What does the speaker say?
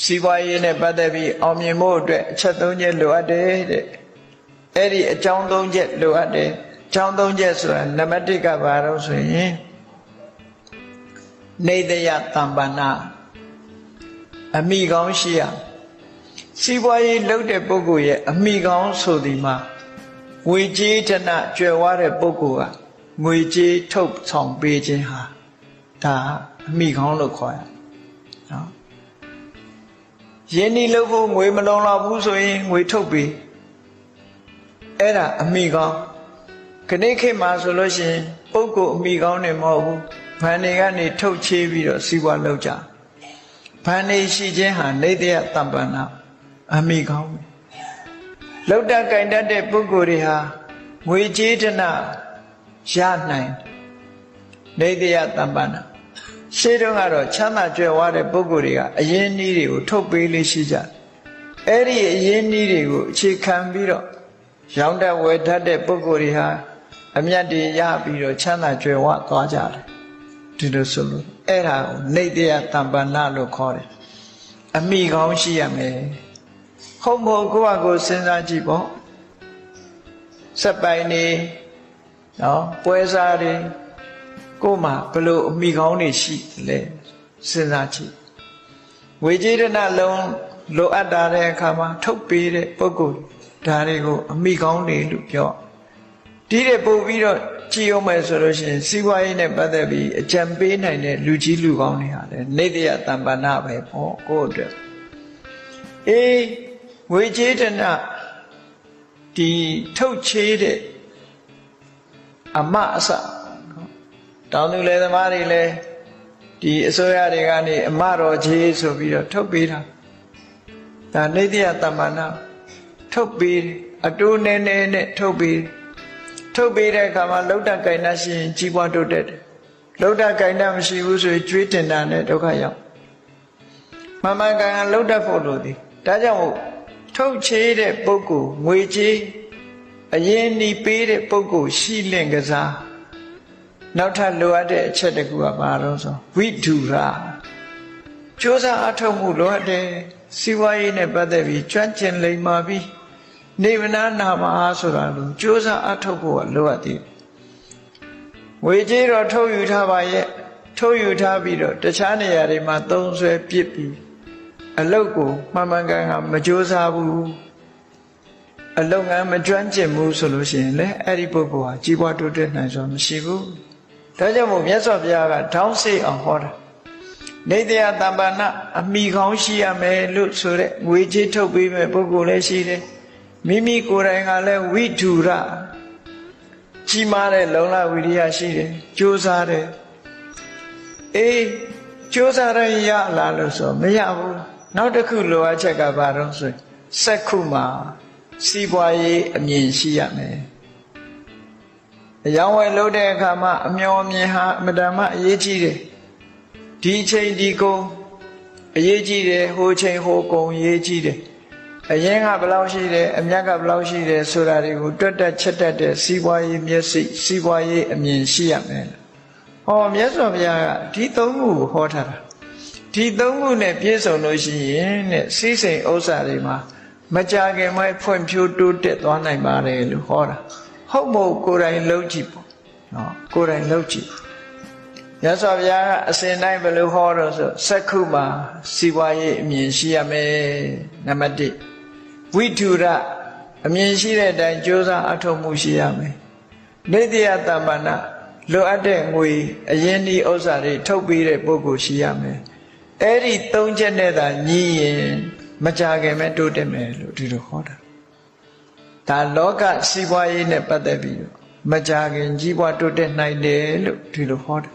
စီးပွားရေးနဲ့ပတ်သက်ပြီးအောင်မြင်ဖို့အတွက်အချက်၃ချက်လိုအပ်တယ်တဲ့အဲ့ဒီအကြောင်း၃ချက်လိုအပ်တယ်အကြောင်း၃ချက်ဆိုတာနံပါတ်၁ကဘာလို့ဆိုရင်နေတယတမ္ပန္နအမိကောင်းရှိရစီးပွားရေးလုပ်တဲ့ပုဂ္ဂိုလ်ရဲ့အမိကောင်းဆိုဒီမှာငွေကြေးဌာနကျွယ်ဝတဲ့ပုဂ္ဂိုလ်ကငွေကြေးထုတ်ဆောင်ပေးခြင်းဟာဒါအမိကောင်းလို့ခေါ်ရနော်ယင်းဒီလို့ဖို့ငွေမလုံလောက်ဘူးဆိုရင်ငွေထုတ်ပေးအဲ့ဒါအမိကောင်းခဏခေတ်မှာဆိုလို့ရှိရင်ပုဂ္ဂိုလ်အမိကောင်းနေမဟုတ်ဘူးဘဏ်တွေကနေထုတ်ချေးပြီးတော့စီးပွားလုပ်ကြဘဏ်တွေရှိခြင်းဟာနေတယတမ္ပန္နအမိကောင်းလောက်တကင်တတ်တဲ့ပုဂ္ဂိုလ်တွေဟာငွေကြေးဌာနရနိုင်နေတယတမ္ပန္နရှေးတုန်းကတော့ချမ်းသာကြွယ်ဝတဲ့ပုဂ္ဂိုလ်တွေကအရင်းနှီးတွေကိုထုတ်ပေးလေးရှိကြအဲ့ဒီအရင်းနှီးတွေကိုအခြေခံပြီးတော့ရောင်းတတ်ဝယ်တတ်တဲ့ပုဂ္ဂိုလ်တွေဟာအမြတ်တွေရပြီးတော့ချမ်းသာကြွယ်ဝသွားကြတယ်ဒီလိုဆိုလို့အဲ့ဒါကိုနေတယတမ္ပန္နလို့ခေါ်တယ်အမိကောင်းရှိရမယ်ဟုတ်မဟုတ်ကိုယ့်အကိုစဉ်းစားကြည့်ပေါ့စက်ပိုင်နေနော်ပွဲစားတွေကိုမှဘလို့အမိကောင်းနေရှိလဲစဉ်းစားကြည့်ဝေကြေးဒနာလုံးလိုအပ်တာတဲ့အခါမှာထုတ်ပေးတဲ့ပုဂ္ဂိုလ်ဒါတွေကိုအမိကောင်းနေလို့ပြောဒီတဲ့ပို့ပြီးတော့ကြည်အောင်မယ်ဆိုလို့ရှိရင်စီးပွားရေးနဲ့ပတ်သက်ပြီးအကြံပေးနိုင်တဲ့လူကြီးလူကောင်းတွေဟာလည်းနေတယတမ္ပန္နပဲပေါ့ကိုယ့်အတွက်အေးငွေကြေးဒနာဒီထုတ်ချေးတဲ့အမအစတောင်သူလယ်သမားတွေလည်းဒီအစိုးရတွေကနေအမတော်ချေးဆိုပြီးတော့ထုတ်ပေးတာဒါနေတယတမ္ပန္နထုတ်ပေးအတိုးနည်းနည်းနဲ့ထုတ်ပေးတဲ့အခါမှာလှုပ်တတ်ကိုင်တတ်ရှိရင်ကြီးပွားတိုးတက်တယ်လှုပ်တတ်ကိုင်တတ်မရှိဘူးဆိုရင်ကျွေးတင်တာနဲ့ဒုက္ခရောက်မမှန်ကန်လှုပ်တတ်ဖို့လိုသည်ဒါကြောင့်မို့ထုတ်ချေးတဲ့ပုဂ္ဂိုလ်ငွေကြေးအရင်နှီးပေးတဲ့ပုဂ္ဂိုလ်ရှိလင့်ကစားနောက်ထပ်လိုအပ်တဲ့အချက်တစ်ခုကဘာလို့ဆိုဝိဓုရကြိုးစားအထောက်မှုလိုအပ်တယ်စီးပွားရေးနဲ့ပတ်သက်ပြီးကျွမ်းကျင်လိမ္မာပြီးနေမနာနာမအားဆိုတာလို့ကြိုးစားအထောက်ဖို့ကလိုအပ်တယ်ငွေကြေးတော့ထုတ်ယူထားပါရဲ့ထုတ်ယူထားပြီးတော့တခြားနေရာတွေမှာသုံးဆွဲပစ်ပြီးအလုတ်ကိုမှန်မှန်ကန်ကန်မကြိုးစားဘူးအလုပ်ငန်းမကျွမ်းကျင်ဘူးဆိုလို့ရှိရင်လေအဲ့ဒီပုဂ္ဂိုလ်ဟာကြီးပွားတိုးတက်နိုင်စွာမရှိဘူးဒါကြောင့်မို့မြတ်စွာဘုရားကထောင်းစိတ်အောင်ဟောတာနေတယတမ္ပန္နအမိကောင်းရှိရမယ်လို့ဆိုတဲ့ငွေကြေးထုတ်ပေးမဲ့ပုဂ္ဂိုလ်လည်းရှိတယ်မိမိကိုယ်တိုင်ကလည်းဝိဓုရကြီးမားတဲ့လုံလဝိရိယရှိတယ်ကြိုးစားတယ်အေးကြိုးစားရရလာလို့ဆိုမရဘူးနောက်တစ်ခုလိုအပ်ချက်ကဘာတော့ဆိုစက္ခုမှာစီးပွားရေးအမြင်ရှိရမယ်အယောင်းဝယ်လုပ်တဲ့အခါမှာအမျောအမြင်ဟာအမတန်မှအရေးကြီးတယ်ဒီချိန်ဒီကုန်အရေးကြီးတယ်ဟိုချိန်ဟိုကုန်အရေးကြီးတယ်အရင်ကဘယ်လောက်ရှိတယ်အမြတ်ကဘယ်လောက်ရှိတယ်ဆိုတာတွေကိုတွက်တက်ချက်တက်တဲ့စီးပွားရေးမျက်စိစီးပွားရေးအမြင်ရှိရမယ်ဟောမြတ်စွာဘုရားကဒီသုံးခုကိုဟောထားတာဒီသုံးခုနဲ့ပြည့်စုံလို့ရှိရင်တဲ့စီးစိမ်ဥစ္စာတွေမှာမကြခင်မဲ့ဖွံ့ဖြိုးတိုးတက်သွားနိုင်ပါတယ်လို့ဟောတာဟုတ်မဟုတ်ကိုယ်တိုင်လုပ်ကြည့်ပေါ့နော်ကိုယ်တိုင်လုပ်ကြည့်မြတ်စွာဘုရားကအစဉ်တိုင်းဘယ်လိုဟောတော့ဆိုစက္ခုမှာစီးပွားရေးအမြင်ရှိရမယ်နံပါတ်1ဝိဓုရအမြင်ရှိတဲ့အတိုင်းကြိုးစားအထောက်မှုရှိရမယ်နေတယတမ္ပန္နလိုအပ်တဲ့ငွေအရင်ဒီဥစ္စာတွေထုတ်ပေးတဲ့ပုဂ္ဂိုလ်ရှိရမယ်အဲ့ဒီ၃ချက်နဲ့သာညီရင်မကြခင်မဲ့တိုးတက်မယ်လို့ဒီလိုဟောတာဒါလောကစီးပွားရေးနဲ့ပတ်သက်ပြီးတော့မကြခင်ကြီးပွားတိုးတက်နိုင်တယ်လို့ဒီလိုဟောတာ